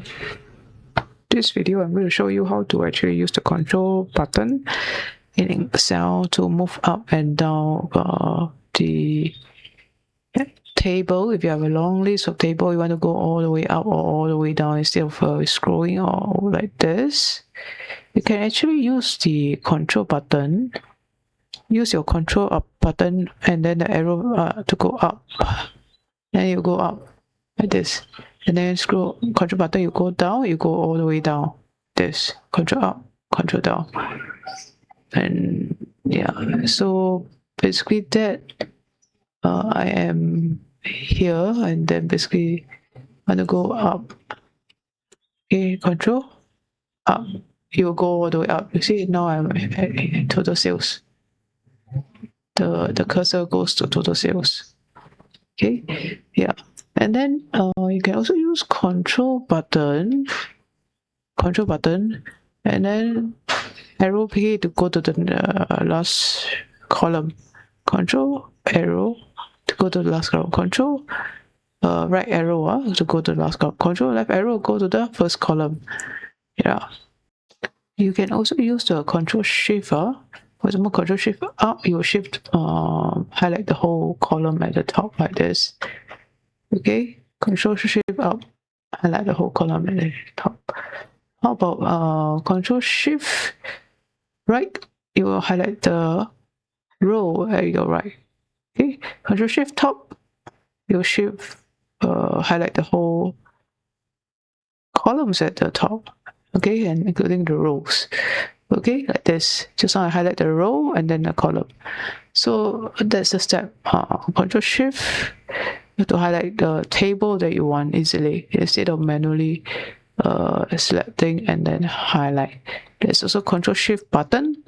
in this video, I'm going to show you how to actually use the control button in Excel to move up and down the table. If you have a long list of table, you want to go all the way up or all the way down instead of scrolling or like this. You can actually use the control button. Use your control up button and then the arrow to go up. Then you go up like this. And then scroll control button, you go down, you go all the way down. This control up, control down. And yeah, so basically that I am here, and then basically I want to go up. Okay, control up. You will go all the way up. You see now I'm at total sales. The cursor goes to total sales. Okay, yeah. And then you can also use control button, and then arrow key to go to the last column. Control arrow to go to the last column. Control right arrow to go to the last column. Control left arrow go to the first column. Yeah. You can also use the control shift. For example, control shift up, you shift highlight the whole column at the top like this. Okay, control shift up, highlight the whole column at the top. How about control shift right? You will highlight the row at your right. Okay, control shift top, you shift highlight the whole columns at the top. Okay, and including the rows. Okay, like this. Just now I highlight the row and then the column. So that's the step. Control shift, you have to highlight the table that you want easily instead of manually selecting and then highlight. There's also control shift button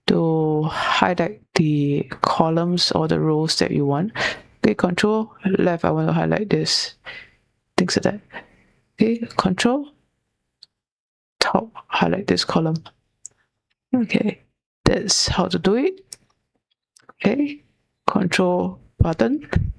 to highlight the columns or the rows that you want. Okay, control left, I want to highlight this, things like that. Okay, control top, highlight this column. Okay, that's how to do it. Okay, control button,